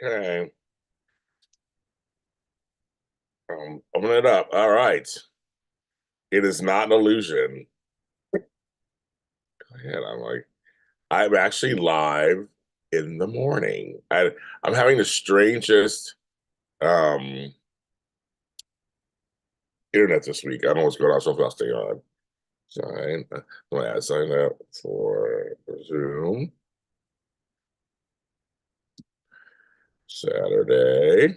Okay. Open it up. All right. It is not an illusion. Go ahead. I'm actually live in the morning. I'm having the strangest um internet this week. I don't know what's going on, so I'll stay on. Sign up for Zoom Saturday.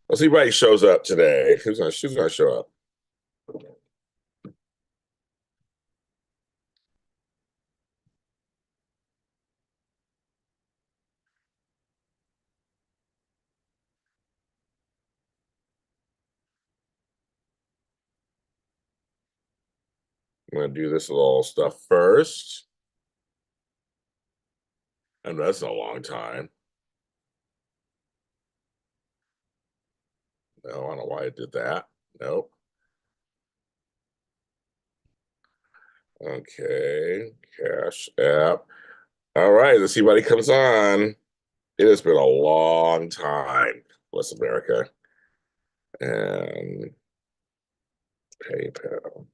Let's see if anybody shows up today. Who's gonna show up? I'm gonna do this little stuff first. I know that's a long time. No, I don't know why I did that. Nope. Okay. Cash app. All right, let's see what comes on. It has been a long time. Bless America. And PayPal.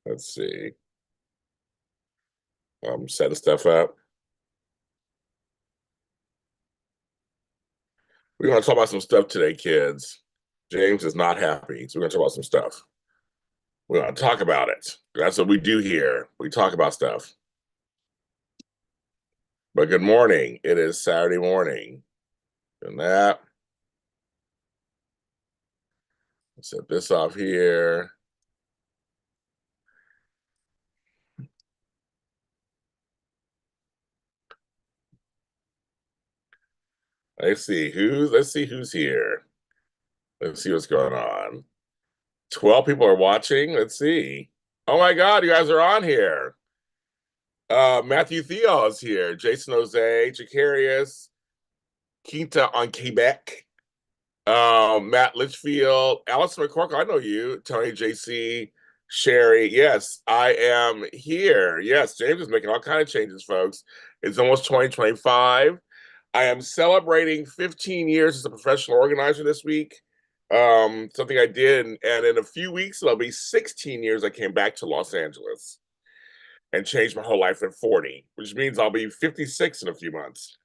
Let's see. Setting stuff up. We're gonna talk about some stuff today, kids. James is not happy, so we're gonna talk about some stuff. We're gonna talk about it. That's what we do here. We talk about stuff. But good morning. It is Saturday morning. And that. Set this off here. Let's see who's here. Let's see what's going on. 12 people are watching. Let's see. Oh my God, you guys are on here. Matthew Theo is here. Jason Jose, Jacarius, Quinta on Quebec. Matt Litchfield, Alice McCorkle, I know you. Tony JC, Sherry. Yes, I am here. Yes, James is making all kind of changes, folks. It's almost 2025. I am celebrating 15 years as a professional organizer this week. Something I did, and in a few weeks it'll be 16 years I came back to Los Angeles and changed my whole life at 40, which means I'll be 56 in a few months.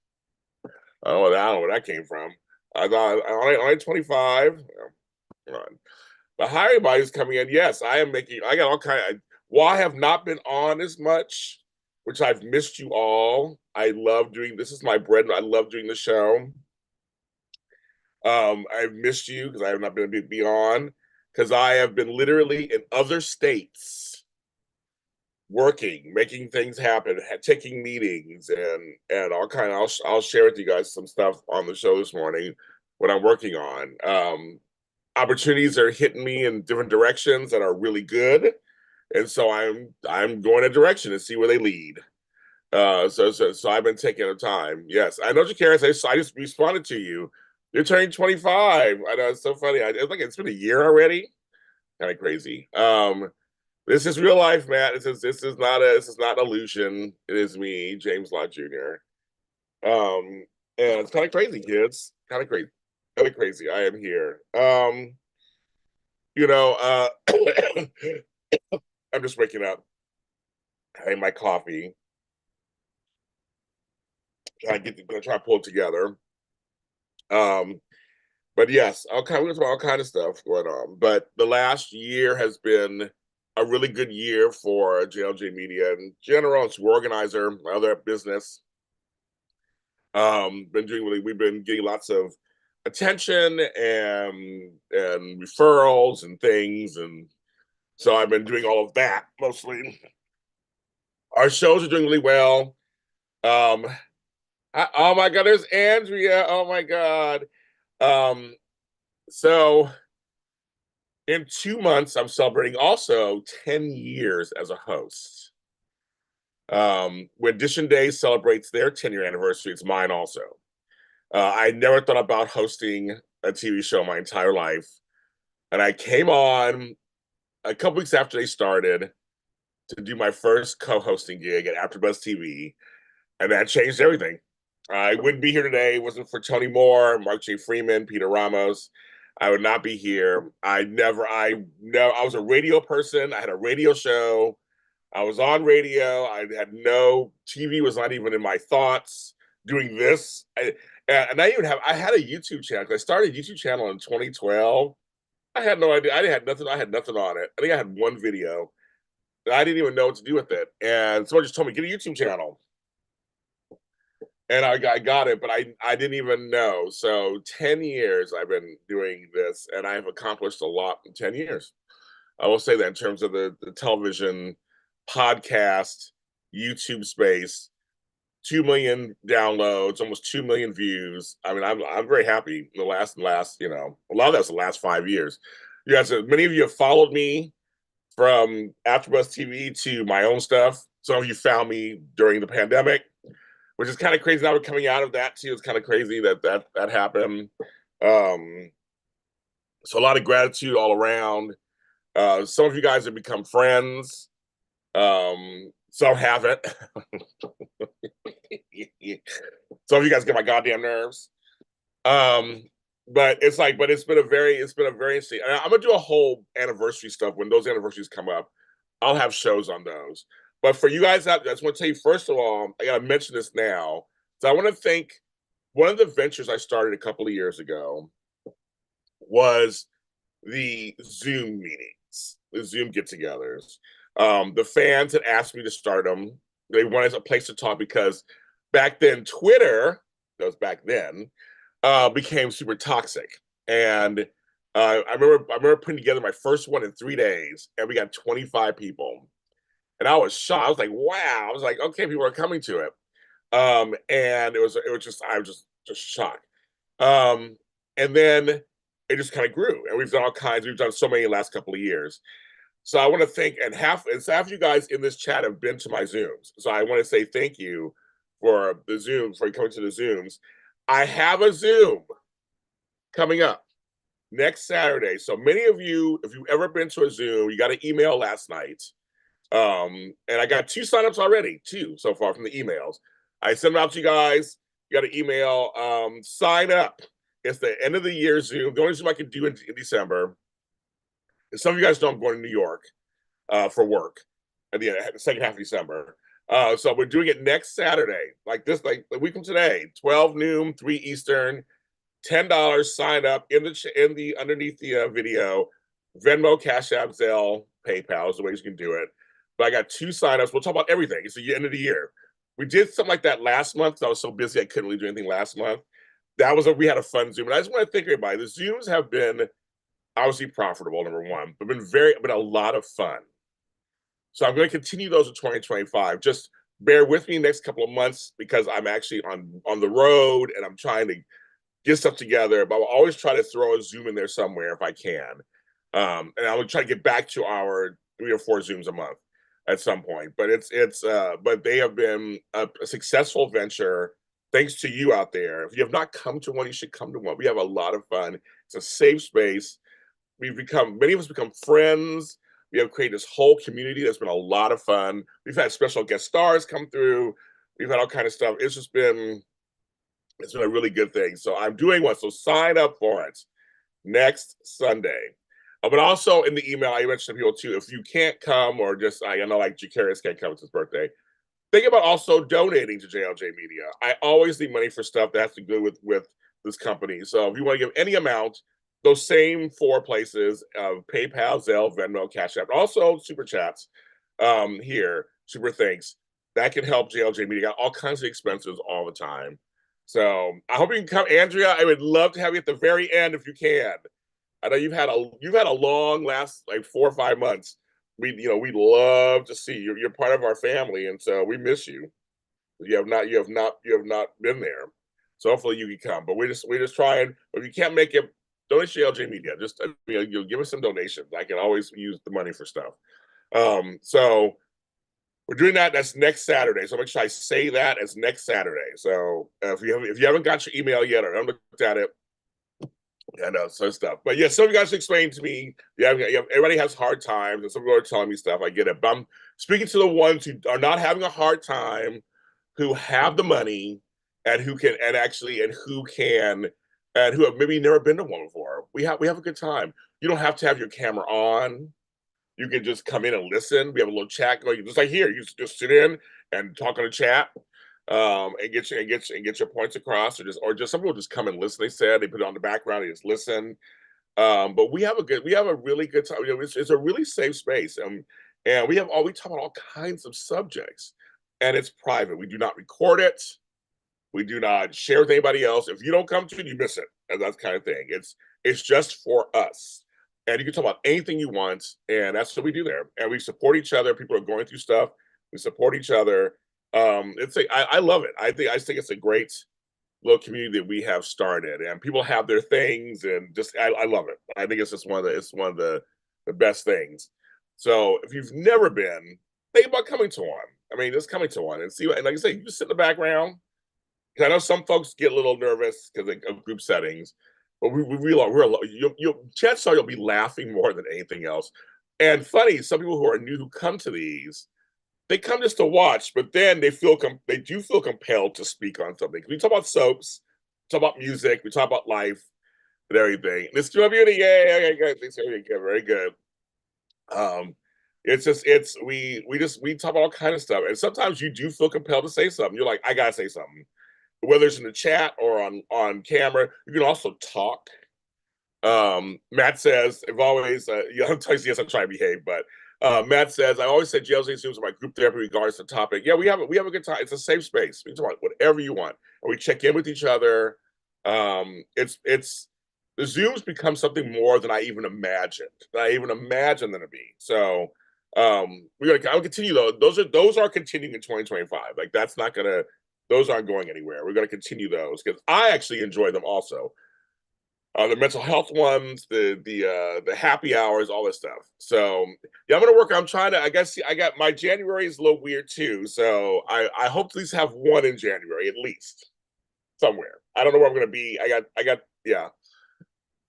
I don't know where that came from. I thought only 25. But hi, everybody's coming in. Yes, I am making. I got all kind of. While I have not been on as much, which I've missed you all. I love doing this. Is my bread. I love doing the show. I've missed you because I have not been able to be on because I have been literally in other states working, making things happen, taking meetings, and all kind of. I'll share with you guys some stuff on the show this morning what I'm working on. Opportunities are hitting me in different directions that are really good, and so I'm going a direction to see where they lead. So I've been taking the time. Yes, I know, Jacarius. I just responded to you. You're turning 25. I know, it's so funny. It's been a year already. Kind of crazy. This is real life, Matt. This is not an illusion. It is me, James Lott Jr. And it's kind of crazy, kids. Kind of crazy. Kind of crazy. I am here. You know, I'm just waking up. Having my coffee. Gonna try to pull it together. Um, but yes, we're talking about all kind of stuff going on. But the last year has been a really good year for JLJ Media in general. It's organizer, my other business. We've been getting lots of attention and referrals and things, and so I've been doing all of that mostly. Our shows are doing really well. Um, Oh my God, there's Andrea. Oh my God. Um, so in 2 months, I'm celebrating also 10 years as a host. When Edition Day celebrates their 10-year anniversary, it's mine also. I never thought about hosting a TV show my entire life. And I came on a couple weeks after they started to do my first co-hosting gig at AfterBuzz TV, and that changed everything. I wouldn't be here today. It wasn't for Tony Moore, Mark J. Freeman, Peter Ramos. I would not be here. I was a radio person. I had a radio show. I was on radio. I had no TV, was not even in my thoughts doing this. I had a YouTube channel. I started a YouTube channel in 2012. I had no idea. I had nothing on it. I think I had one video. I didn't even know what to do with it. And someone just told me, get a YouTube channel. And I got it, but I didn't even know. So 10 years I've been doing this, and I've accomplished a lot in 10 years. I will say that in terms of the television, podcast, YouTube space, 2 million downloads, almost 2 million views. I mean, I'm very happy. The last, a lot of that's the last 5 years. You guys, many of you have followed me from AfterBuzz TV to my own stuff. Some of you found me during the pandemic, which is kind of crazy. Now we're coming out of that too. It's kind of crazy that happened. So a lot of gratitude all around. Some of you guys have become friends. Some haven't. Some of you guys get my goddamn nerves. But it's been a very interesting. I'm gonna do a whole anniversary stuff when those anniversaries come up. I'll have shows on those. But for you guys out there, I just want to tell you, first of all, I gotta mention this now. So I want to thank one of the ventures I started a couple of years ago was the Zoom meetings, the Zoom get-togethers. The fans had asked me to start them. They wanted a place to talk because back then Twitter, that was back then, became super toxic. And I remember putting together my first one in 3 days, and we got 25 people. And I was shocked. I was like, wow. I was like, okay, people are coming to it. And it was just, I was just shocked. And then it just kind of grew, and we've done so many in the last couple of years. So I want to thank, and half of you guys in this chat have been to my Zooms. So I want to say thank you for the Zooms, for coming to the Zooms. I have a Zoom coming up next Saturday. So many of you, if you've ever been to a Zoom, you got an email last night. And I got 2 signups already, 2 so far from the emails. I sent them out to you guys. You got an email. Sign up. It's the end of the year Zoom. The only Zoom I can do in December. And some of you guys know I'm going to New York for work at the second half of December. So we're doing it next Saturday, like a week from today, 12 noon, 3 Eastern, $10. Sign up in the underneath the video. Venmo, Cash App, Zelle, PayPal is the ways you can do it. But I got 2 signups. We'll talk about everything. It's the end of the year. We did something like that last month. I was so busy I couldn't really do anything last month. We had a fun Zoom. And I just want to thank everybody. The Zooms have been obviously profitable, number one, but been a lot of fun. So I'm going to continue those in 2025. Just bear with me next couple of months because I'm actually on the road and I'm trying to get stuff together, but I'll always try to throw a Zoom in there somewhere if I can. And I will try to get back to our 3 or 4 Zooms a month at some point. But but they have been a successful venture. Thanks to you out there. If you have not come to one, you should come to one. We have a lot of fun. It's a safe space. Many of us become friends. We have created this whole community that's been a lot of fun. We've had special guest stars come through. We've had all kind of stuff. It's been a really good thing. So I'm doing one. So sign up for it next Sunday. But also in the email, I mentioned to people too, if you can't come or just, I know like Jacarius can't come, it's his birthday. Think about also donating to JLJ Media. I always need money for stuff that has to do with this company. So if you want to give any amount, those same 4 places of PayPal, Zelle, Venmo, Cash App, also Super Chats here, Super Thanks. That can help JLJ Media. Got all kinds of expenses all the time. So I hope you can come. Andrea, I would love to have you at the very end if you can. I know you've had a long last like 4 or 5 months. We'd love to see you. You're part of our family, and so we miss you. You have not been there. So hopefully you can come. But we're just trying. If you can't make it, donate to JLJ Media. Just you'll give us some donations. I can always use the money for stuff. So we're doing that. That's next Saturday. So make sure I say that as next Saturday. So if you haven't got your email yet or haven't looked at it, and so stuff. But yeah, some of you guys explained to me, everybody has hard times, and some people are telling me stuff. I get it. But I'm speaking to the ones who are not having a hard time, who have the money, and who can, and who have maybe never been to one before. We have a good time. You don't have to have your camera on. You can just come in and listen. We have a little chat going, just like here. You just sit in and talk on a chat, and get your points across, or just some people just come and listen. They said they put it on the background, they just listen. But we have a really good time. It's a really safe space, and we talk about all kinds of subjects, and it's private. We do not record it. We do not share with anybody else. If you don't come to it, you miss it, and that kind of thing. It's just for us. And you can talk about anything you want, and that's what we do there. And we support each other. People are going through stuff. We support each other. I love it. I think it's a great little community that we have started, and people have their things, and just I love it. I think it's just one of the best things. So if you've never been, think about coming to one. I mean, just coming to one and see. And like I say, you just sit in the background. I know some folks get a little nervous because of group settings, but we realize chances are you'll be laughing more than anything else. And funny, some people who are new who come to these, they come just to watch, but then they do feel compelled to speak on something. We talk about soaps, talk about music, we talk about life and everything. And it's beauty, yay, good, very good. We talk about all kind of stuff, and sometimes you do feel compelled to say something. You're like, I gotta say something, whether it's in the chat or on camera. You can also talk. Matt says, I've always, yes, I'm trying to behave, but Matt says, I always say JLJ Zooms are my group therapy regardless of the topic. Yeah, we have a good time. It's a safe space. We talk about whatever you want, and we check in with each other. It's the Zooms become something more than I even imagined. Them to be. So I'll continue though. Those are continuing in 2025. Like those aren't going anywhere. We're gonna continue those because I actually enjoy them also. The mental health ones, the happy hours, all this stuff. So yeah, I'm gonna work. I'm trying to. I guess I got my January is a little weird too. So I hope to at least have one in January at least somewhere. I don't know where I'm gonna be. I got yeah.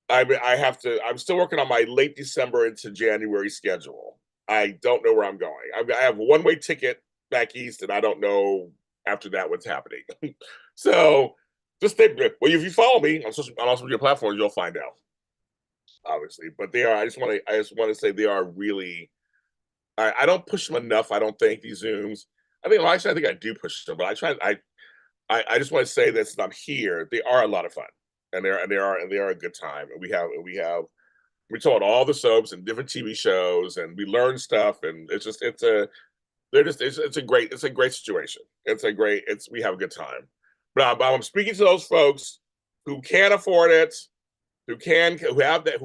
I have to. I'm still working on my late December into January schedule. I don't know where I'm going. I have one-way ticket back east, and I don't know after that what's happening. So just stay. Well, if you follow me on social media platforms, you'll find out. Obviously, but they are. I just want to say they are really. I don't push them enough. I don't think these Zooms. I think I do push them, but I try. I just want to say that since I'm here, they are a lot of fun, and they are a good time. And we talk about all the soaps and different TV shows, and we learn stuff, and it's a great situation. We have a good time. But I'm speaking to those folks who can't afford it, who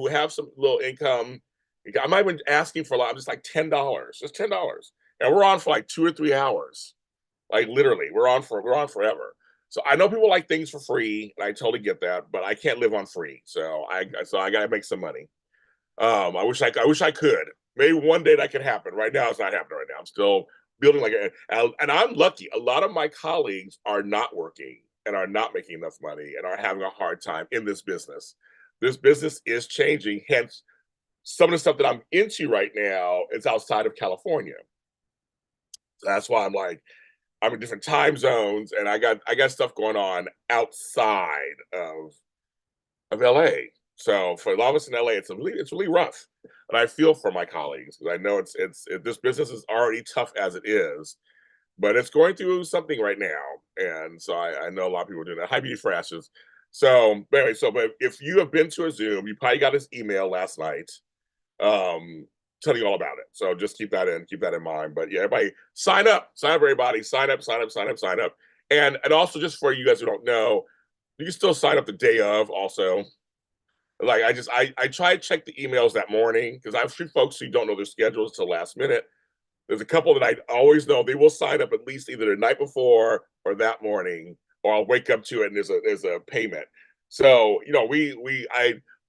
have some little income. I'm not even asking for a lot. I'm just like $10, just $10, and we're on for like 2 or 3 hours. Like literally, we're on forever. So I know people like things for free, and I totally get that, but I can't live on free. So I gotta make some money. I wish I could. Maybe one day that could happen. Right now, it's not happening right now. I'm still building and I'm lucky. A lot of my colleagues are not working and are not making enough money and are having a hard time in this business. This business is changing. Hence, some of the stuff that I'm into right now is outside of California. So that's why I'm in different time zones, and I got stuff going on outside of LA. So for a lot of us in LA, it's really rough. And I feel for my colleagues because I know this business is already tough as it is, but it's going through something right now. And so I know a lot of people are doing that. Hi, Beauty for Ashes. So but anyway, but if you have been to a Zoom, you probably got this email last night telling you all about it. So just keep that in mind. But yeah, everybody sign up, everybody, sign up. And also just for you guys who don't know, you can still sign up the day of also. Like I try to check the emails that morning because I have few folks who don't know their schedules till last minute. There's a couple that I always know they will sign up at least either the night before or that morning, or I'll wake up to it and there's a payment. So, you know,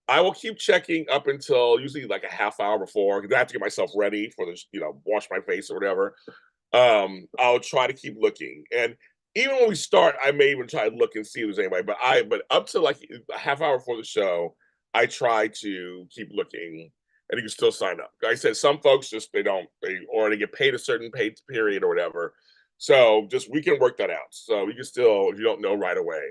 I will keep checking up until usually like a half hour before, because I have to get myself ready for this, you know, wash my face or whatever. I'll try to keep looking. And even when we start, I may even try to look and see if there's anybody. But up to like a half hour before the show, I try to keep looking, and you can still sign up. Like I said, some folks just they or they get paid a certain pay period or whatever. So just we can work that out. So you can still, if you don't know right away,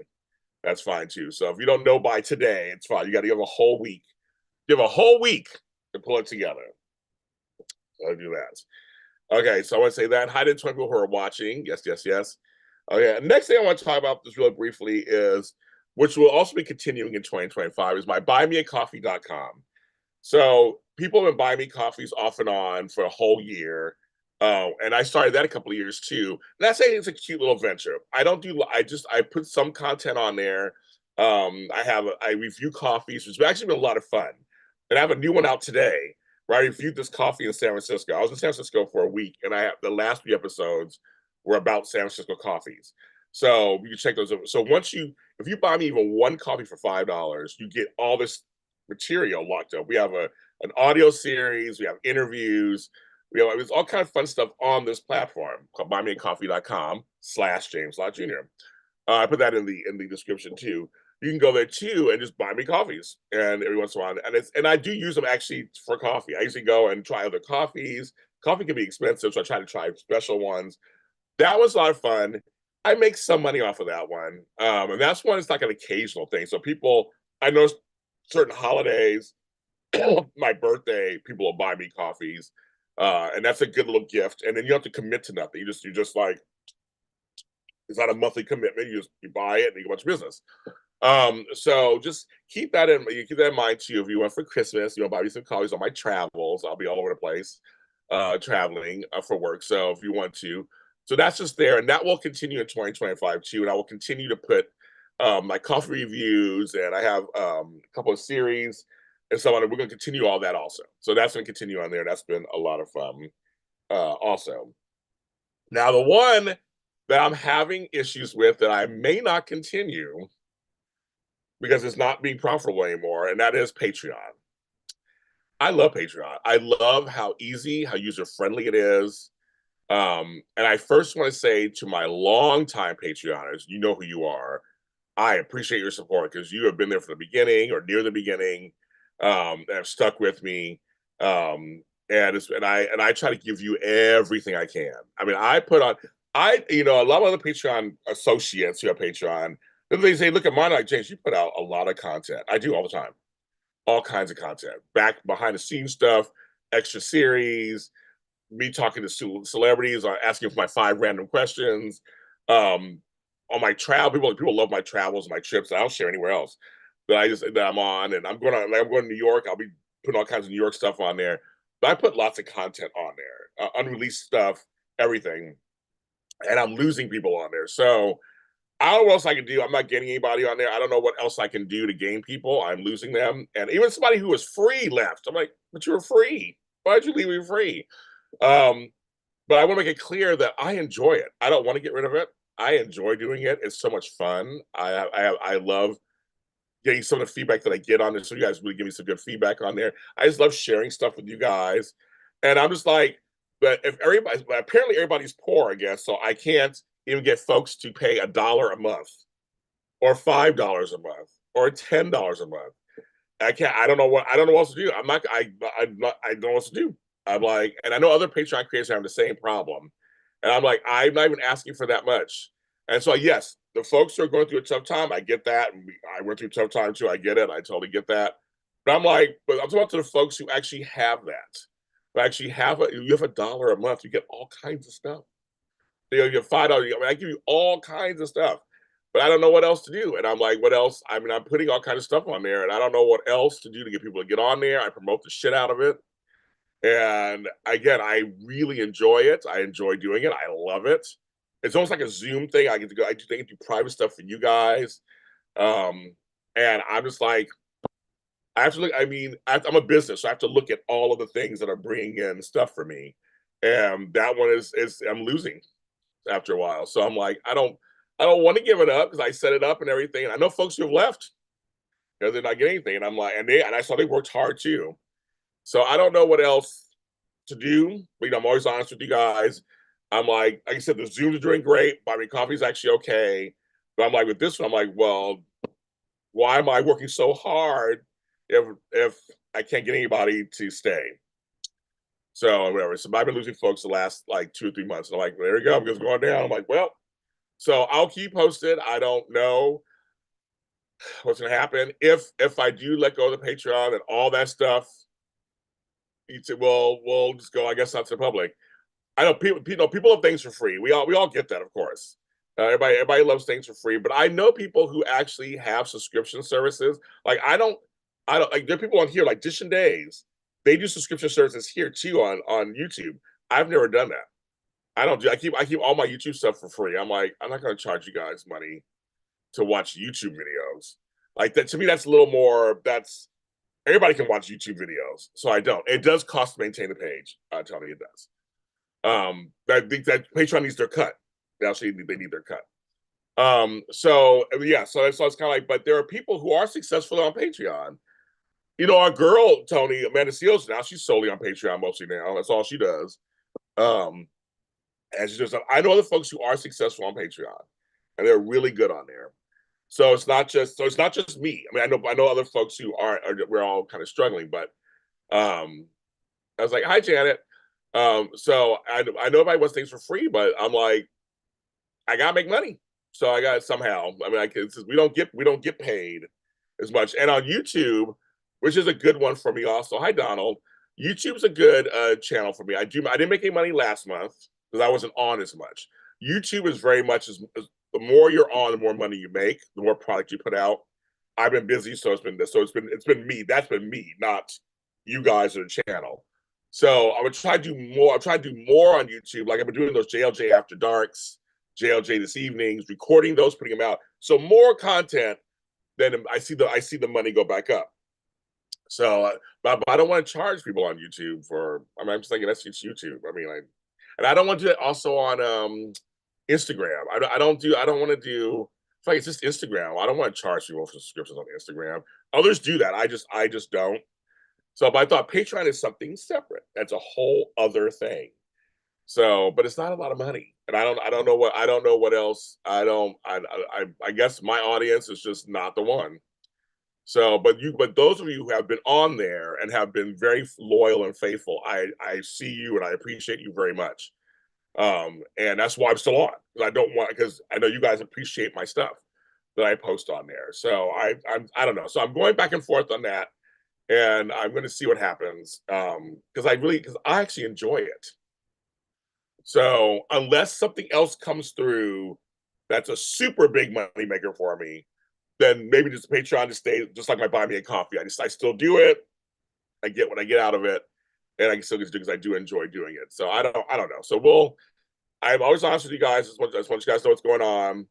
that's fine too. So if you don't know by today, it's fine. You got to give a whole week. Give a whole week to pull it together. So I'll do that. Okay, so I want to say that. Hi to 20 people who are watching. Yes, yes, yes. Okay, next thing I want to talk about just really briefly is, which will also be continuing in 2025, is my buymeacoffee.com. So people have been buying me coffees off and on for a whole year. And I started that a couple of years too. And I say it's a cute little venture. I put some content on there. I review coffees, which has actually been a lot of fun. And I have a new one out today where I reviewed this coffee in San Francisco. I was in San Francisco for a week, and I have the last few episodes were about San Francisco coffees. So you can check those out. So if you buy me even one coffee for $5, you get all this material locked up. We have an audio series, we have interviews, it's all kind of fun stuff on this platform called buymeacoffee.com/JLJ. I put that in the description too. You can go there too and just buy me coffees, and every once in a while, and I do use them actually for coffee. I usually go and try other coffees. Coffee can be expensive, so I try to try special ones. That was a lot of fun. I make some money off of that one, and that's one. It's like an occasional thing. So I know certain holidays, my birthday, people will buy me coffees, and that's a good little gift. And then you don't have to commit to nothing. You just like, it's not a monthly commitment. You buy it and you go about your business. So just keep that in mind too. If you want for Christmas, buy me some coffees on my travels. I'll be all over the place, traveling for work. So if you want to, so that's just there, and that will continue in 2025 too. And I will continue to put my coffee reviews, and I have a couple of series and so on. And we're going to continue all that also. So that's going to continue on there. That's been a lot of fun. Also, now the one that I'm having issues with that I may not continue because it's not being profitable anymore, and that is Patreon. I love Patreon. I love how easy, how user-friendly it is. And I first want to say to my longtime Patreoners, you know who you are. I appreciate your support because you have been there from the beginning or near the beginning, and have stuck with me. And I try to give you everything I can. I mean, a lot of other Patreon associates who have Patreon, they say, look at mine, like, James, you put out a lot of content. I do all the time, all kinds of content, back behind the scenes stuff, extra series, me talking to celebrities, asking for my 5 random questions. On my travel, people love my travels, my trips. I don't share anywhere else that I'm on, and I'm going to New York. I'll be putting all kinds of New York stuff on there. But I put lots of content on there, unreleased stuff, everything, and I'm losing people on there. So I don't know what else I can do. I'm not getting anybody on there. I don't know what else I can do to gain people. I'm losing them, and even somebody who was free left. I'm like, but you were free. Why'd you leave me free? But I want to make it clear that I enjoy it. I don't want to get rid of it. I enjoy doing it. It's so much fun. I love getting some of the feedback that I get on this. So you guys really give me some good feedback on there. I just love sharing stuff with you guys. And I'm just like, but apparently everybody's poor, I guess. So I can't even get folks to pay $1 a month or $5 a month or $10 a month. I don't know what else to do. I don't know what else to do. I'm like, and I know other Patreon creators have the same problem. And I'm like, I'm not even asking for that much. And so, yes, the folks who are going through a tough time, I get that. And I went through a tough time too. I get it. I totally get that. But I'm talking about to the folks who actually have that. Who actually you have $1 a month, you get all kinds of stuff. You get $5. I give you all kinds of stuff. But I don't know what else to do. And I'm like, what else? I mean, I'm putting all kinds of stuff on there, and I don't know what else to do to get people to get on there. I promote the shit out of it. And again, I really enjoy it. I enjoy doing it. I love it. It's almost like a Zoom thing. I get to go, I do private stuff for you guys. And I'm just like, I have to look, I'm a business, so I have to look at all of the things that are bringing in stuff for me. and that one is I'm losing after a while. So I'm like, I don't want to give it up because I set it up and everything. And I know folks who have left because they're not getting anything. And I'm like, and I saw they worked hard too. So I don't know what else to do. But, you know, I'm always honest with you guys. I'm like I said, the Zooms are doing great. Buy me coffee is actually okay. But I'm like, with this one, I'm like, well, why am I working so hard if I can't get anybody to stay? So whatever. So I've been losing folks the last like 2 or 3 months. I'm like, there you go, because it's going down. I'm like, well, so I'll keep posted. I don't know what's gonna happen. If I do let go of the Patreon and all that stuff, you say, well, we'll just go, I guess, out to the public. I know people have things for free. We all get that, of course. Everybody loves things for free, but I know people who actually have subscription services. Like I don't like there are people on here like Dish and Days. They do subscription services here too on YouTube. I've never done that. I don't do. I keep all my YouTube stuff for free. I'm like I'm not going to charge you guys money to watch YouTube videos. Like that to me, that's a little more. That's everybody can watch YouTube videos, so I don't. It does cost to maintain the page. I tell you, it does. I think that Patreon needs their cut. They need their cut. So yeah, so it's kind of like, but there are people who are successful on Patreon. You know, our girl Tony Amanda Seals now she's solely on Patreon mostly now. That's all she does. Um, and she just I know other folks who are successful on Patreon, and they're really good on there. It's not just me. I mean, I know other folks who we're all kind of struggling, but I was like, hi Janet. So I know everybody wants things for free, but I'm like, I gotta make money. So I got somehow. I mean, we don't get paid as much. And on YouTube, which is a good one for me also. Hi Donald. YouTube's a good channel for me. I didn't make any money last month because I wasn't on as much. YouTube is very much as the more you're on, the more money you make, the more product you put out. I've been busy, so it's been me. That's been me, not you guys or the channel. So I would try to do more. I'm trying to do more on YouTube. Like I've been doing those JLJ after darks, JLJ this evenings, recording those, putting them out. So more content. Then I see the money go back up. So, but I don't want to charge people on YouTube for. I mean, I'm just thinking that's just YouTube. I mean, and I don't want to do it also on Instagram. I don't want to do. It's like it's just Instagram. I don't want to charge people for subscriptions on Instagram. Others do that. I just don't. So, but I thought Patreon is something separate. That's a whole other thing. So, but it's not a lot of money, and I don't know what else. I guess my audience is just not the one. So, but those of you who have been on there and have been very loyal and faithful, I see you and I appreciate you very much. And that's why I'm still on because I know you guys appreciate my stuff that I post on there. So I don't know. So I'm going back and forth on that, and I'm going to see what happens because I actually enjoy it. So unless something else comes through that's a super big money maker for me, then maybe just Patreon to stay just like my buy me a coffee. I still do it. I get what I get out of it, and I can still just do because I do enjoy doing it. So I don't know. So I'm always honest with you guys. I just want you guys to know what's going on.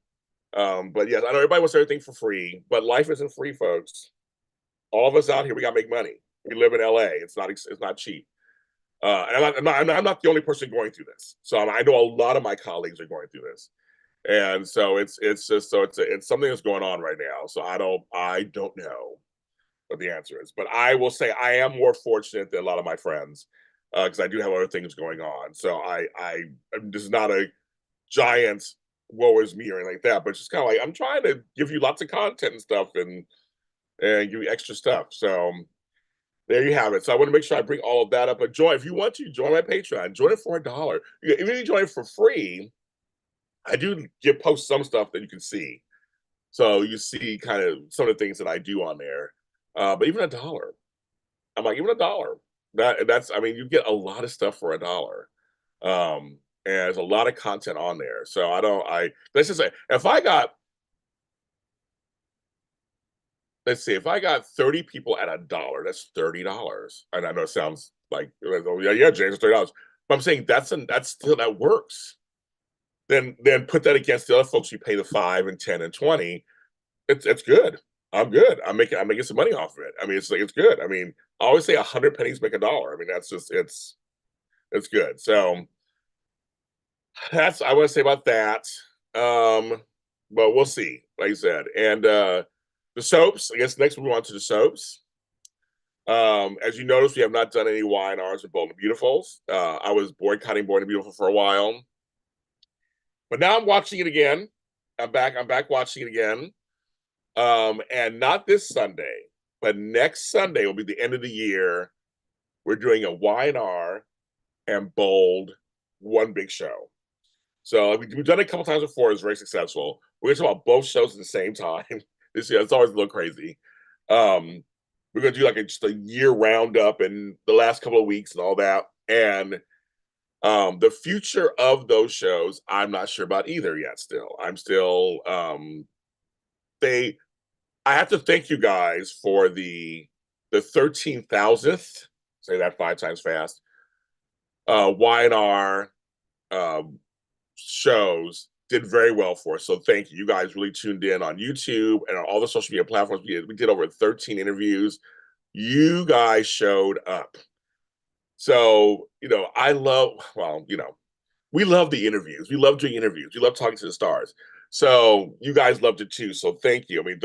But yes, I know everybody wants everything for free, but life isn't free, folks. All of us out here, we got to make money. We live in LA. It's not cheap. And I'm not the only person going through this. So I know a lot of my colleagues are going through this, and so it's something that's going on right now. So I don't know what the answer is, but I will say I am more fortunate than a lot of my friends because I do have other things going on. So this is not a giant woe is me or anything like that, but it's just kind of like I'm trying to give you lots of content and stuff and give you extra stuff. So there you have it. So I want to make sure I bring all of that up. But if you want to, join my Patreon. Join it for $1. Even if you join it for free, I do post some stuff that you can see. So you see kind of some of the things that I do on there. But even $1, I'm like, even $1. That's I mean, you get a lot of stuff for $1. And there's a lot of content on there. So let's just say if I got 30 people at $1, that's $30. And I know it sounds like, oh, yeah, James, it's $30. But I'm saying that's still that works. Then put that against the other folks who pay the 5 and 10 and 20. It's good. I'm good. I'm making some money off of it. I mean, it's good. I mean, I always say 100 pennies make $1. I mean, that's just It's good. So that's I want to say about that. But we'll see, like I said. And the soaps, I guess next we move on to the soaps. As you notice, we have not done any Y&Rs or Bold and Beautifuls. I was boycotting Bold and Beautiful for a while, but now I'm watching it again. I'm back watching it again. And not this Sunday, but next Sunday will be the end of the year. We're doing a Y&R and Bold one big show. So we've done it a couple times before. It's very successful. We're going to talk about both shows at the same time this year. It's always a little crazy. We're going to do like just a year roundup and the last couple of weeks and all that. And the future of those shows, I'm not sure about either yet. Still, I'm still I have to thank you guys for the 13,000th. Say that 5 times fast. Y&R shows did very well for us. So thank you. You guys really tuned in on YouTube and on all the social media platforms. We did over 13 interviews. You guys showed up. So, I love, we love the interviews. We love doing interviews. We love talking to the stars. So you guys loved it too. So thank you. I mean,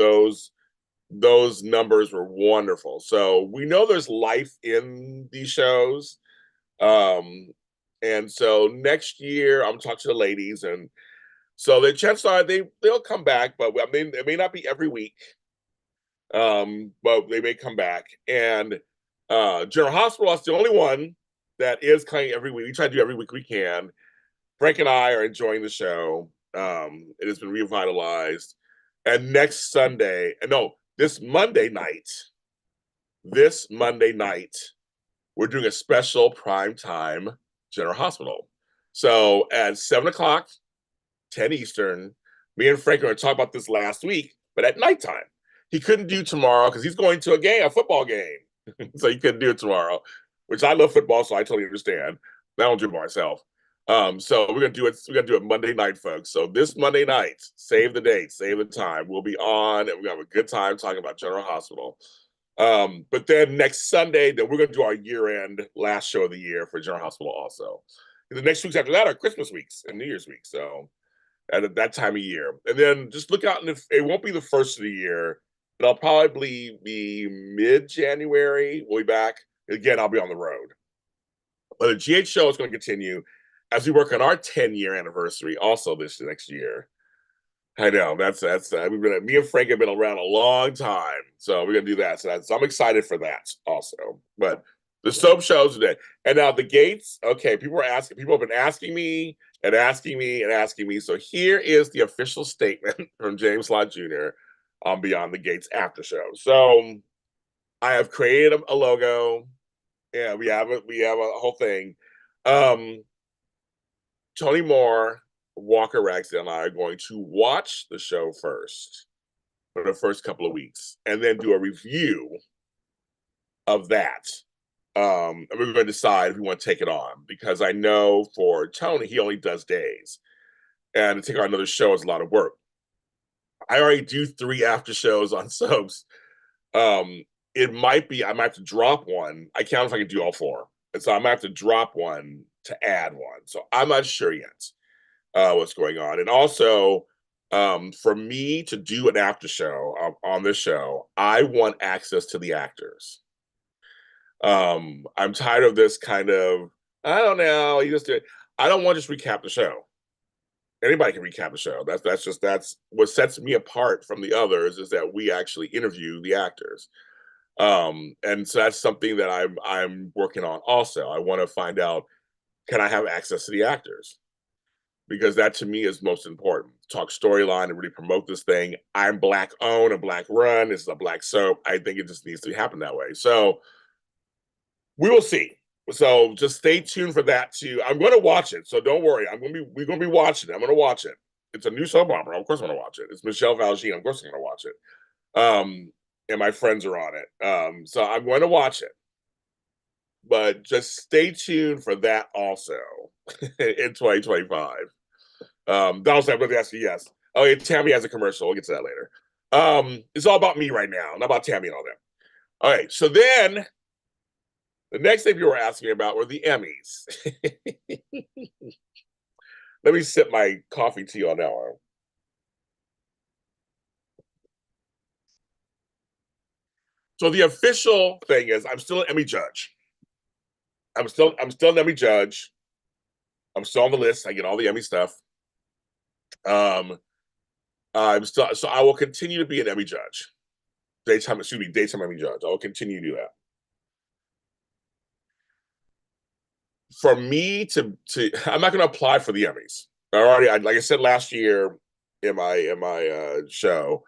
those numbers were wonderful. So we know there's life in these shows. And so next year I'm talking to the ladies, and so the chances are they'll come back, but I mean it may not be every week. But they may come back. And General Hospital is the only one that is coming every week. We try to do every week we can. Frank and I are enjoying the show. It has been revitalized. And next Sunday, no, this Monday night, we're doing a special prime time General Hospital. So at 7 o'clock, 10 Eastern, me and Frank are going to talk about this last week, but at nighttime. He couldn't do tomorrow because he's going to a football game. So he couldn't do it tomorrow, which I love football, so I totally understand. I don't do it myself. So we're gonna do it. We're gonna do it Monday night, folks. So this Monday night, save the date, save the time. We'll be on, and we're gonna have a good time talking about General Hospital. But then next Sunday, then we're gonna do our year-end last show of the year for General Hospital also. And the next weeks after that are Christmas weeks and New Year's week. So at that time of year, and then just look out, and it won't be the first of the year. It'll probably be mid-January. We'll be back again. I'll be on the road, but the GH show is going to continue as we work on our 10-year anniversary also this next year. I know that's me and Frank have been around a long time, so we're gonna do that. So I'm excited for that also. But the soap shows today, and now the gates. Okay, people have been asking me and asking me and asking me. So here is the official statement from JLJ on Beyond the Gates after show. So I have created a logo. Yeah, we have a whole thing. Tony Moore, Walker Ragsdale, and I are going to watch the show first for the first couple of weeks, and then do a review of that. And we're going to decide if we want to take it on, because I know for Tony, he only does days, and to take on another show is a lot of work. I already do 3 after shows on soaps. It might be I might have to drop one. I can't know if I can do all 4, and so I might have to drop one to add one. So I'm not sure yet what's going on. And also, for me to do an after show on this show, I want access to the actors. I'm tired of this kind of, I don't know, I don't want to just recap the show. Anybody can recap the show. That's what sets me apart from the others, is that we actually interview the actors. And so that's something that I'm working on also. I want to find out, can I have access to the actors? Because that to me is most important. Talk storyline and really promote this thing. I'm Black owned and Black run. This is a Black soap. I think it just needs to happen that way. So we will see. So just stay tuned for that too. I'm going to watch it, so don't worry. We're going to be watching it. I'm going to watch it. It's a new soap opera. Of course I'm going to watch it. It's Michelle Valjean. Of course I'm going to watch it. And my friends are on it. So I'm going to watch it. But just stay tuned for that also in 2025. Donald said, I'm going to ask you, yes. Oh, yeah, Tammy has a commercial. We'll get to that later. It's all about me right now, not about Tammy and all that. All right, so then The next thing you were asking me about were the Emmys. Let me sip my coffee tea on that one. So the official thing is I'm still an Emmy judge. I'm still an Emmy judge. I'm still on the list. I get all the Emmy stuff. I'm still so I will continue to be an Emmy judge. Daytime Emmy judge. I will continue to do that. For me to I'm not going to apply for the Emmys. Like I said last year in my show,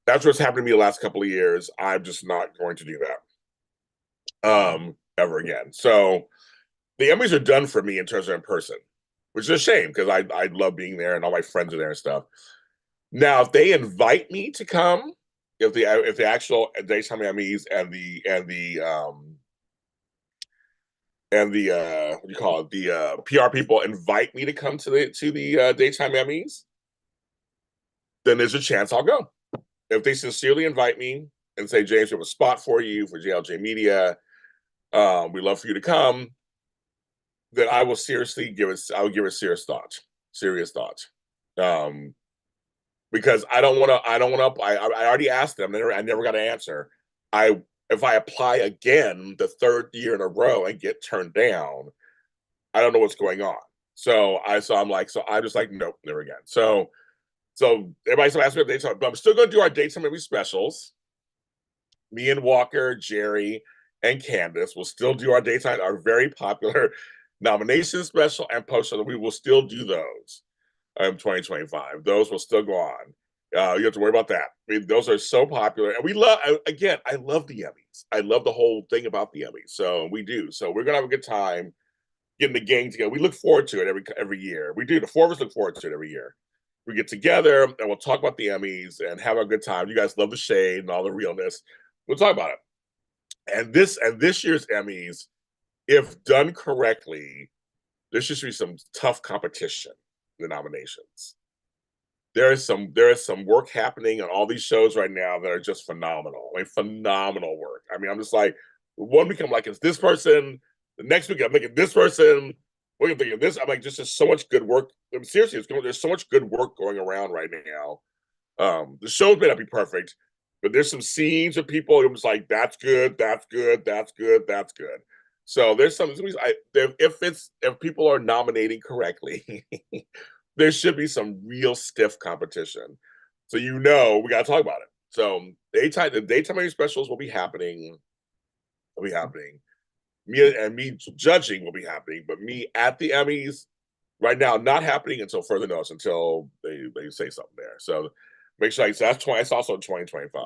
that's what's happened to me the last couple of years. I'm just not going to do that ever again. So the Emmys are done for me in terms of in person, which is a shame because I love being there and all my friends are there and stuff. Now, if they invite me to come, if the actual daytime Emmys and the what do you call it, the PR people invite me to come to the daytime Emmys, then there's a chance I'll go. If they sincerely invite me and say, James, we have a spot for you for JLJ Media, we'd love for you to come, then I will give it serious thought. Because I don't want to. I already asked them. I never got an answer. If I apply again the third year in a row and get turned down, I don't know what's going on. So I'm just like, nope, never again. So everybody's asking me if daytime, but I'm still going to do our daytime movie specials. Me and Walker, Jerry, and Candace will still do our very popular nomination special and post show. We will still do those. 2025. Those will still go on. You have to worry about that. I mean, those are so popular, and we love. Again, I love the Emmys. I love the whole thing about the Emmys. So we do. So we're gonna have a good time getting the gang together. We look forward to it every year. We do. The four of us look forward to it every year. We get together and we'll talk about the Emmys and have a good time. You guys love the shade and all the realness. We'll talk about it. And this year's Emmys, if done correctly, there should be some tough competition in the nominations. There is some work happening on all these shows right now that are just phenomenal. I mean, phenomenal work. I mean, I'm just like, one week I'm like, it's this person. The next week I'm thinking this person. We're thinking this. I'm like, just so much good work. I mean, seriously, there's so much good work going around right now. The shows may not be perfect, but there's some scenes of people. It was like, that's good, that's good, that's good, that's good. So there's some. If people are nominating correctly, there should be some real stiff competition. So we got to talk about it. So the daytime Emmy specials will be happening. Will be happening. Me judging will be happening, but me at the Emmys right now not happening until further notice, until they say something there. So make sure. So that's also 2025.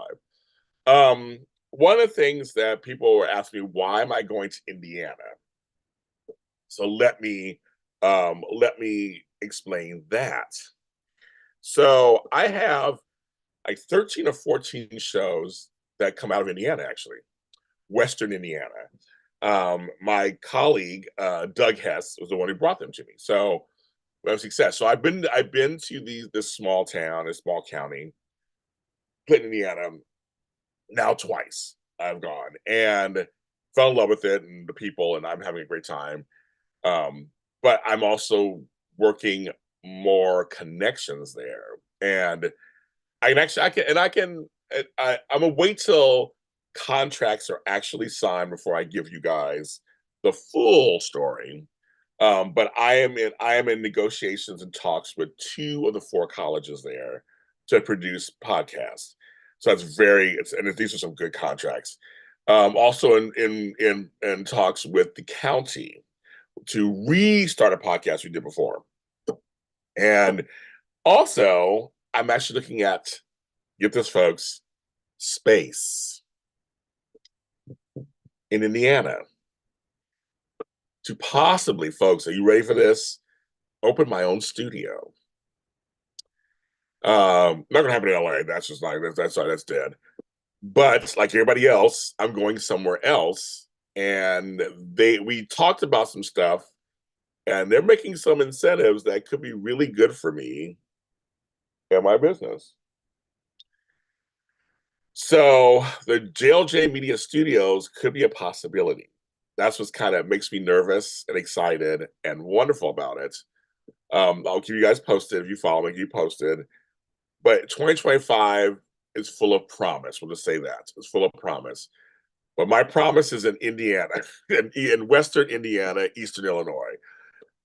One of the things that people were asking me, why am I going to Indiana? So let me explain that. So I have like 13 or 14 shows that come out of Indiana, actually, Western Indiana. My colleague Doug Hess was the one who brought them to me. So we have success. So I've been to this small town, this small county, Clinton, Indiana, now twice. I've gone and fell in love with it and the people, and I'm having a great time. But I'm also working more connections there, and I'm gonna wait till contracts are actually signed before I give you guys the full story. But I am in negotiations and talks with two of the four colleges there to produce podcasts. So these are some good contracts. Also in talks with the county to restart a podcast we did before. And also, I'm actually looking at, get this, folks, space in Indiana. To possibly, folks, are you ready for this? Open my own studio. Not gonna happen in LA. That's just like that's dead. But like everybody else, I'm going somewhere else. And we talked about some stuff, and they're making some incentives that could be really good for me and my business. So the JLJ Media Studios could be a possibility. That's what's kind of makes me nervous and excited and wonderful about it. I'll keep you guys posted. If you follow me, keep you posted. But 2025 is full of promise. We'll just say that. It's full of promise. But my promise is in Indiana, in Western Indiana, Eastern Illinois.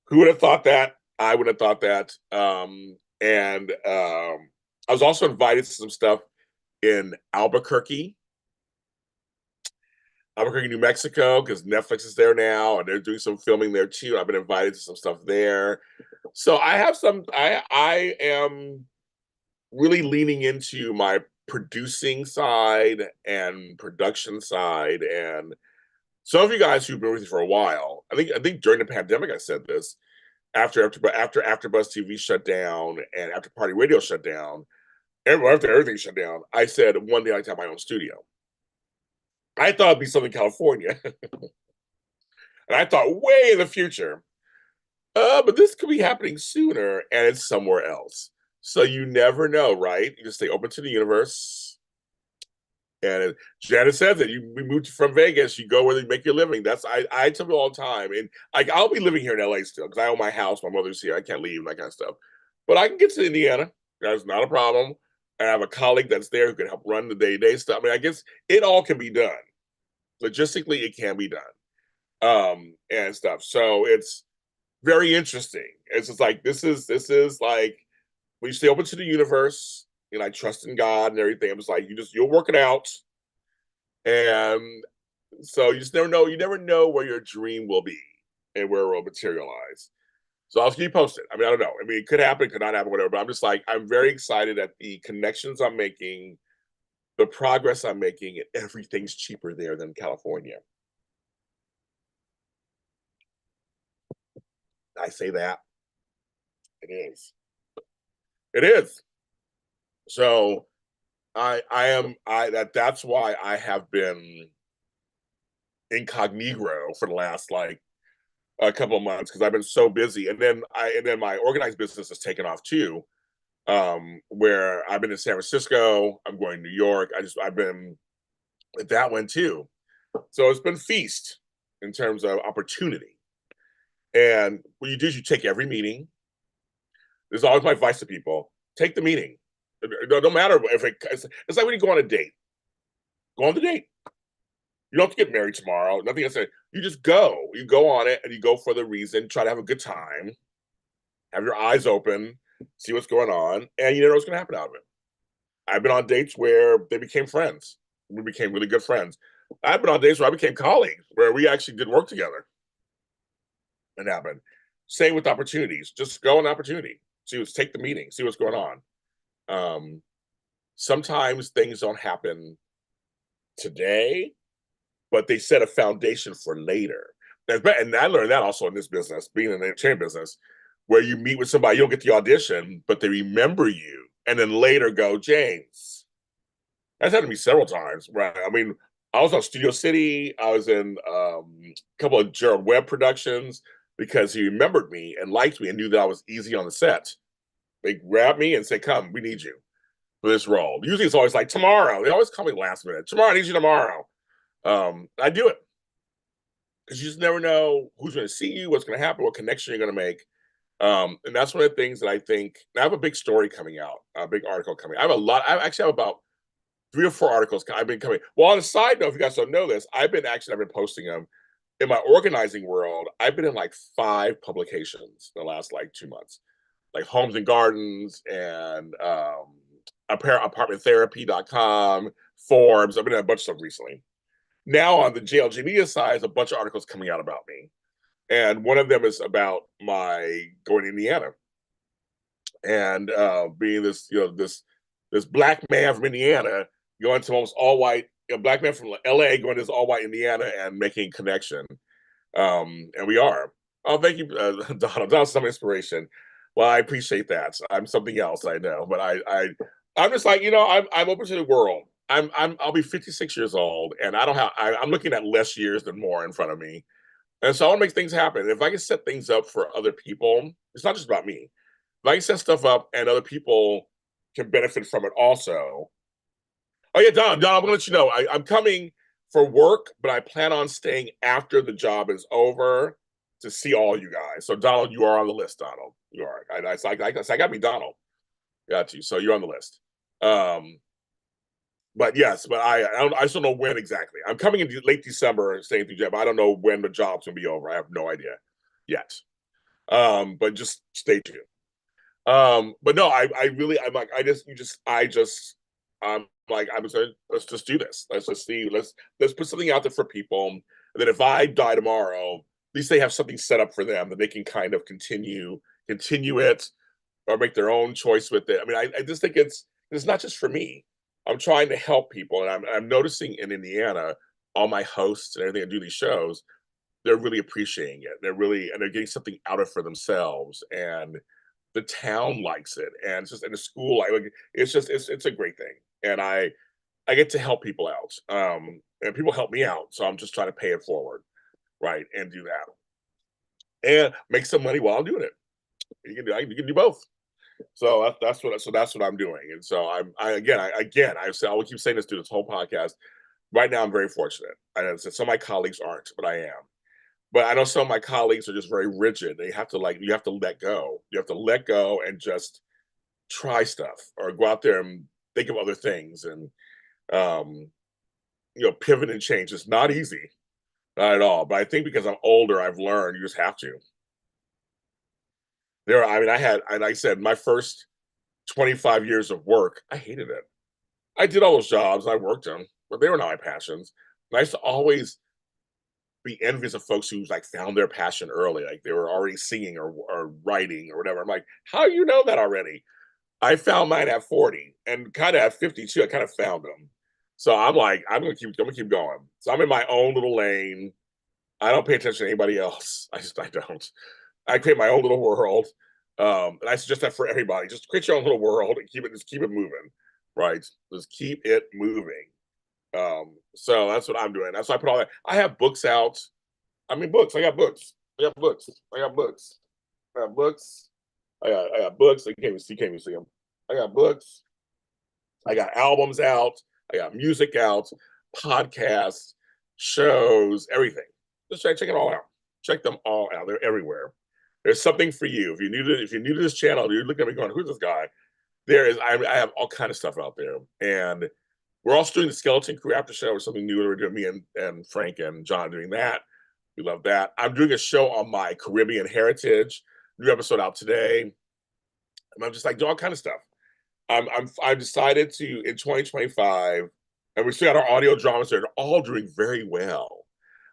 Who would have thought that? I would have thought that. I was also invited to some stuff in Albuquerque, New Mexico, because Netflix is there now, and they're doing some filming there too. I've been invited to some stuff there. So I have some. I am really leaning into my producing side and production side, and some of you guys who've been with me for a while. I think during the pandemic I said this. After Buzz TV shut down and after Party Radio shut down, after everything shut down, I said one day I'd have my own studio. I thought it'd be Southern California, and I thought way in the future. But this could be happening sooner, and it's somewhere else. So you never know, right? You just stay open to the universe. And Janet says that we moved from Vegas, you go where they make your living. I tell people all the time, and I'll be living here in LA still because I own my house, my mother's here, I can't leave, and that kind of stuff. But I can get to Indiana. That's not a problem. And I have a colleague that's there who can help run the day-to-day stuff. I mean, I guess it all can be done. Logistically, it can be done. And stuff. So it's very interesting. It's just like this is like when you stay open to the universe, and I trust in God and everything. I'm just like you'll work it out. And so you just never know. You never know where your dream will be and where it will materialize. So I'll keep you posted. I mean, I don't know. I mean, it could happen, could not happen, whatever. But I'm just like, I'm very excited at the connections I'm making, the progress I'm making, and everything's cheaper there than California. I say that. It is. It is. So that's why I have been incognito for the last like a couple of months because I've been so busy. And then my organized business has taken off too. Where I've been in San Francisco, I'm going to New York. I've been at that one too. So it's been feast in terms of opportunity. And what you do is you take every meeting. This is always my advice to people: take the meeting. It don't matter if it's like when you go on a date. Go on the date. You don't have to get married tomorrow. Nothing else. You just go. You go on it and you go for the reason. Try to have a good time. Have your eyes open. See what's going on, and you never know what's going to happen out of it. I've been on dates where they became friends. We became really good friends. I've been on dates where I became colleagues, where we actually did work together. And happened. Same with opportunities. Just go on opportunity. Take the meeting. See what's going on. Sometimes things don't happen today, but they set a foundation for later. And I learned that also in this business, being in the entertainment business, where you meet with somebody, you don't get the audition, but they remember you, and then later go, James. That's happened to me several times, right? I mean, I was on Studio City. I was in a couple of Gerald Webb productions because he remembered me and liked me and knew that I was easy on the set. They grabbed me and said, come, we need you for this role. Usually it's always like tomorrow. They always call me last minute. Tomorrow, I need you tomorrow. I do it because you just never know who's going to see you, what's going to happen, what connection you're going to make. And that's one of the things that I think. I have a big story coming out, a big article coming. I actually have about 3 or 4 articles I've been coming. Well, on a side note, if you guys don't know this, I've been posting them in my organizing world. I've been in like 5 publications in the last like 2 months, like Homes and Gardens and apartmenttherapy.com, Forbes. I've been in a bunch of stuff recently. Now on the JLJ media side, there's a bunch of articles coming out about me. And one of them is about my going to Indiana and being this black man from Indiana going to almost all white, black man from LA going to this all white Indiana and making a connection. And we are. Oh, thank you, Donald. That was some inspiration. Well, I appreciate that. I'm something else, I know, but I'm just like, I'm open to the world. I'll be 56 years old, and I'm looking at less years than more in front of me. And so I want to make things happen. If I can set things up for other people, it's not just about me. If I can set stuff up and other people can benefit from it also. Oh yeah, Don, I'm gonna let you know. I'm coming for work, but I plan on staying after the job is over to see all you guys. So Donald, you are on the list, Donald. You are. I got me, Donald. Got you. So you're on the list. But yes, but I just don't know when exactly. I'm coming in late December and staying through Jet, but I don't know when the job's gonna be over. I have no idea yet. But just stay tuned. But no, I'm like, I'm like, I was like, let's just do this. Let's just see, let's put something out there for people. And then if I die tomorrow, at least they have something set up for them that they can kind of continue it or make their own choice with it. I mean, I just think it's not just for me. I'm trying to help people, and I'm noticing in Indiana, all my hosts and everything that do these shows, they're really appreciating it. They're getting something out of it for themselves, and the town likes it, and it's just in the school, like it's a great thing, and I get to help people out, and people help me out, so I'm just trying to pay it forward, right, and do that, and make some money while I'm doing it. You can do both. So that's what I'm doing, and so I will keep saying this through this whole podcast. Right now, I'm very fortunate. I know some of my colleagues aren't, but I am. But I know some of my colleagues are just very rigid. You have to let go. You have to let go and just try stuff, or go out there and think of other things, and pivot and change. It's not easy, not at all. But I think because I'm older, I've learned you just have to. Like I said, my first 25 years of work, I hated it. I did all those jobs, I worked them, but they were not my passions. And I used to always be envious of folks who like found their passion early, like they were already singing or writing or whatever. I'm like, how do you know that already? I found mine at 40, and kind of at 52, I kind of found them. So I'm like, I'm gonna keep going. So I'm in my own little lane. I don't pay attention to anybody else. I don't. I create my own little world. And I suggest that for everybody. Just create your own little world and keep it moving. Right? Just keep it moving. So that's what I'm doing. That's why I put all that. I have books out. I mean, books. I got books. I got books. I got books. I got books. I got books. You can't even see them. I got books. I got albums out. I got music out, podcasts, shows, everything. Just check it all out. Check them all out. They're everywhere. There's something for you. If you're new to this channel, you're looking at me going, "Who's this guy?" I have all kind of stuff out there, and we're also doing the Skeleton Crew after show, or something new. We're doing, me and Frank and John doing that. We love that. I'm doing a show on my Caribbean heritage. New episode out today. And I'm just like, do all kind of stuff. I've decided to, in 2025, and we still got our audio dramas. They're all doing very well.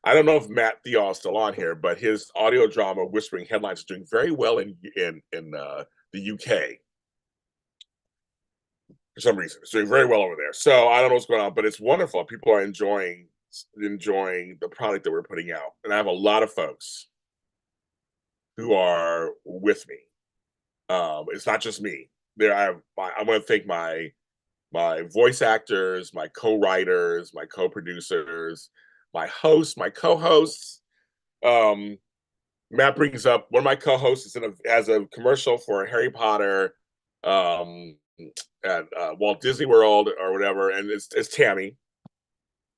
I don't know if Matt Theall is still on here, but his audio drama, Whispering Headlines, is doing very well in the UK. For some reason, it's doing very well over there. So I don't know what's going on, but it's wonderful. People are enjoying the product that we're putting out, and I have a lot of folks who are with me. It's not just me. I want to thank my voice actors, my co-writers, my co-producers, my hosts, my co-hosts. Matt brings up one of my co-hosts as a commercial for Harry Potter at Walt Disney World or whatever, and it's Tammy.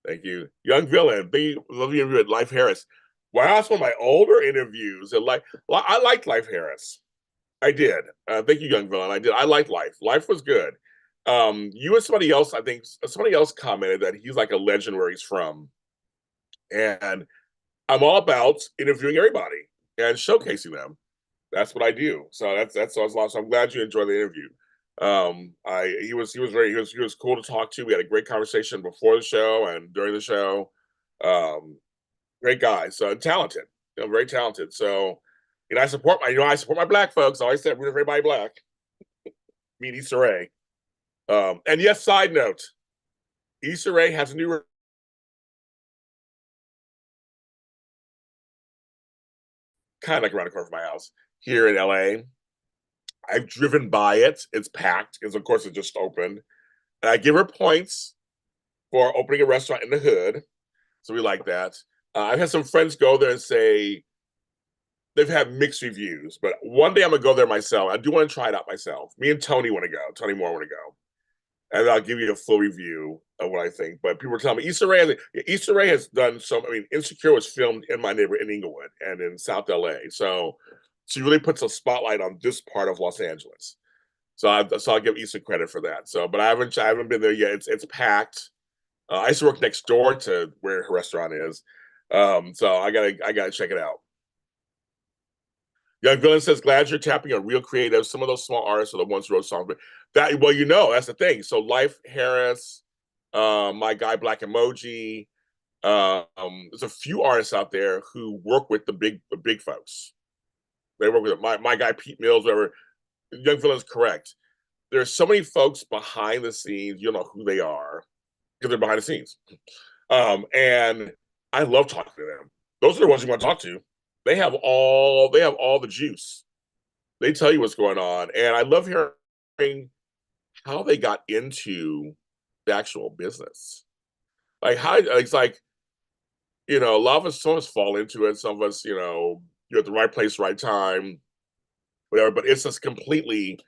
Thank you, Young Villain. Love you at Life Harris. Wow, that's one of my older interviews. I liked Life Harris. I did. Thank you, Young Villain. I did. I liked Life. Life was good. You and somebody else, I think somebody else commented that he's like a legend where he's from. And I'm all about interviewing everybody and showcasing them. That's what I do. So that's so I'm glad you enjoyed the interview. He was cool to talk to. We had a great conversation before the show and during the show. Great guy. So talented. Very talented. So I support my black folks. I always said root for everybody black. Meet Issa Rae. And yes, side note, Issa Rae has a new kind of like around the corner from my house here in LA. I've driven by it. It's packed because, of course, it just opened. And I give her points for opening a restaurant in the hood. So we like that. I've had some friends go there and say they've had mixed reviews, but one day I'm going to go there myself. I do want to try it out myself. Me and Tony want to go. Tony Moore want to go. And I'll give you a full review. of what I think. But people were telling me Issa Rae has done so. I mean, Insecure was filmed in my neighborhood in Inglewood and in South LA, so she really puts a spotlight on this part of Los Angeles. So I'll give Issa credit for that. So, but I haven't been there yet. It's packed. I used to work next door to where her restaurant is, so I gotta check it out. Young Villain says, glad you're tapping on real creatives. Some of those small artists are the ones who wrote songs. But that's the thing. So Life Harris, my guy Black Emoji, there's a few artists out there who work with the big folks. They work with my guy Pete Mills, whatever. Young Villain's correct. There's so many folks behind the scenes, you don't know who they are because they're behind the scenes. And I love talking to them. Those are the ones you want to talk to. They have all the juice. They tell you what's going on. And I love hearing how they got into the actual business. Like how it's like, a lot of us, some of us fall into it. Some of us, you're at the right place, right time, whatever. But it's just completely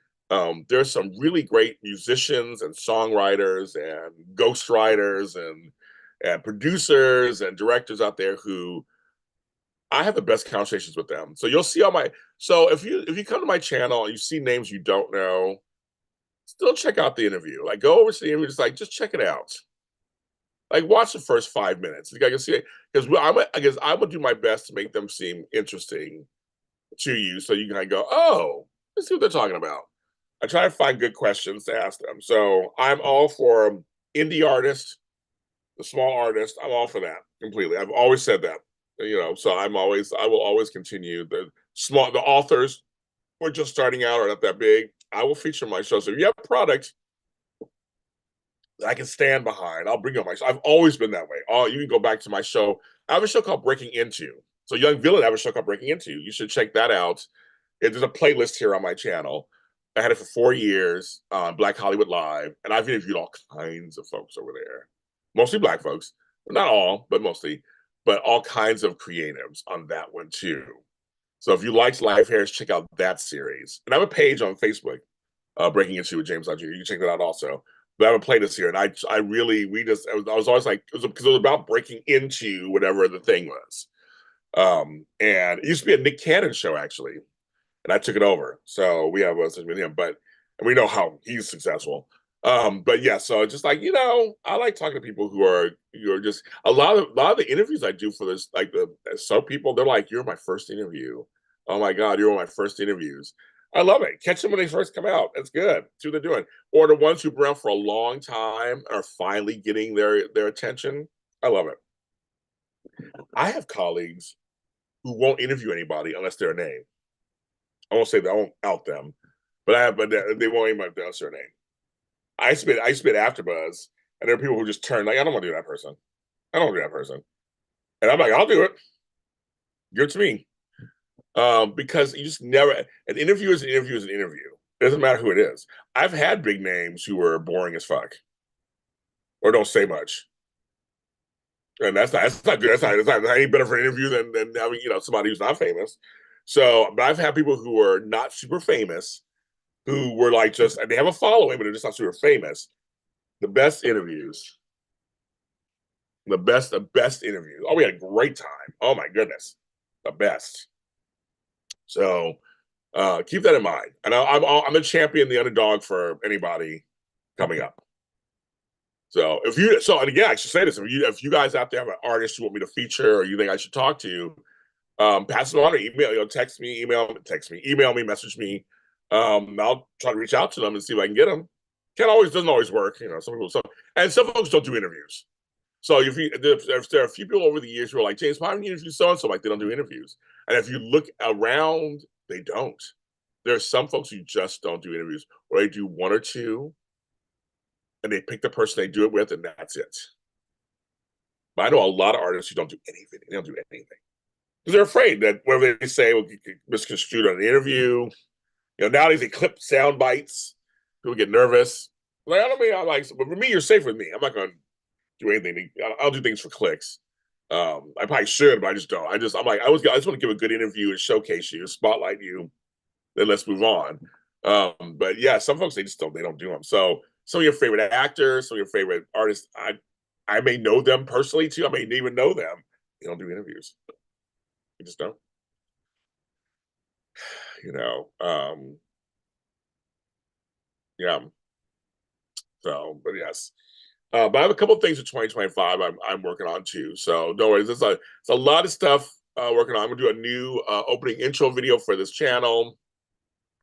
there's some really great musicians and songwriters and ghostwriters and producers and directors out there who I have the best conversations with them. So you'll see so if you come to my channel and you see names you don't know, still check out the interview. Like go over to the interview, just check it out. Like watch the first 5 minutes. I can see it because I'm gonna do my best to make them seem interesting to you, so you can go, oh, let's see what they're talking about. I try to find good questions to ask them. So I'm all for indie artists, the small artist. I'm all for that completely. I've always said that. So I will always continue the authors who are just starting out or not that big. I will feature my show. So if you have a product that I can stand behind, I'll bring you on my show. I've always been that way. You can go back to my show. I have a show called Breaking Into. So Young Villain, I have a show called Breaking Into. You should check that out. There's a playlist here on my channel. I had it for 4 years on Black Hollywood Live, and I've interviewed all kinds of folks over there. Mostly Black folks. Not all, but mostly. But all kinds of creatives on that one too. So if you liked Life Harris, check out that series. And I have a page on Facebook, Breaking Into with James JLJ. You can check that out also. But I have a playlist here, and I was always like, because it was about breaking into whatever the thing was. And it used to be a Nick Cannon show actually, and I took it over. So we have a session with him, and we know how he's successful. But yeah, so just like, I like talking to people who are just a lot of the interviews I do for this, like some people, they're like, you're my first interview. Oh my God, you're one of my first interviews. I love it. Catch them when they first come out. That's good. See what they're doing. Or the ones who've been around for a long time are finally getting their attention. I love it. I have colleagues who won't interview anybody unless they're a name. I won't say that, I won't out them, but they won't even announce their name. I used to be at AfterBuzz, and there are people who just turn like, I don't want to do that person. I don't want to do that person. And I'm like, I'll do it. Give it to me. Because you just never, an interview is an interview is an interview. It doesn't matter who it is. I've had big names who were boring as fuck or don't say much. And that's not good. That's not any better for an interview than having, somebody who's not famous. So, but I've had people who are not super famous who were like they have a following, but they're just not super famous. The best interviews. The best interviews. Oh, we had a great time. Oh my goodness. The best. So keep that in mind. And I'm a champion, the underdog for anybody coming up. So and again, I should say this: if you guys out there have an artist you want me to feature or you think I should talk to, pass it on or email, text me, email me, message me. I'll try to reach out to them and see if I can get them. Doesn't always work, some folks don't do interviews. So if there are a few people over the years who are like, James, why haven't you interviewed so-and-so? Like, they don't do interviews. And if you look around, they don't. There are some folks who just don't do interviews, or they do one or two, and they pick the person they do it with, and that's it. But I know a lot of artists who don't do anything. They don't do anything. Because they're afraid that whatever they say will get misconstrued on an interview. Nowadays they clip sound bites. People get nervous. Like, but for me, you're safe with me. I'm not going to do anything. I'll do things for clicks. I probably should, but I just don't. I just want to give a good interview and showcase you, spotlight you. Then let's move on. But yeah, some folks they don't do them. So some of your favorite actors, some of your favorite artists. I may know them personally too. I may even know them. They don't do interviews. You just don't. You know. Yeah. So, but yes. But I have a couple of things for 2025 I'm working on too. So don't worry. There's a lot of stuff working on. I'm gonna do a new opening intro video for this channel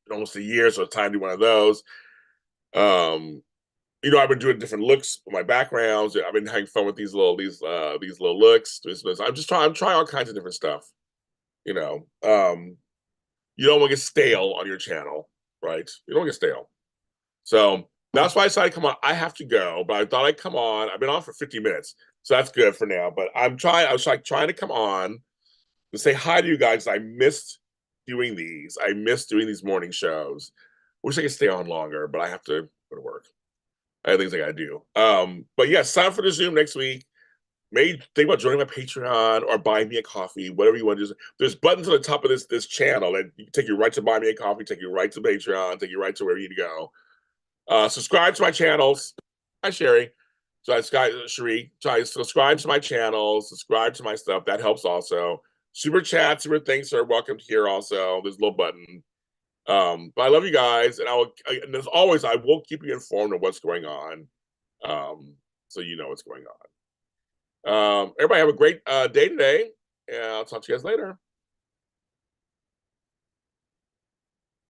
in almost a year, so it's time to do one of those. You know, I've been doing different looks for my backgrounds. I've been having fun with these little looks. I'm trying all kinds of different stuff. You know, you don't want to get stale on your channel, right? You don't want to get stale. So that's why I decided to come on. I have to go, but I thought I'd come on. I've been on for 50 minutes, so that's good for now. But I was like trying to come on to say hi to you guys. I missed doing these. I missed doing these morning shows. Wish I could stay on longer, but I have to go to work. I have things I gotta do. But yeah, sign up for the Zoom next week. Maybe think about joining my Patreon or buying me a coffee, whatever you want to do. There's buttons on the top of this channel that take you right to buy me a coffee, take you right to Patreon, take you right to where you need to go. Subscribe to my channels. Hi, Sherry. So Cherie. Subscribe to my channels. Subscribe to my stuff. That helps also. Super chat, super thanks are welcome here also. There's a little button. But I love you guys, and and as always, I will keep you informed of what's going on, so you know what's going on. Everybody have a great day today, and I'll talk to you guys later.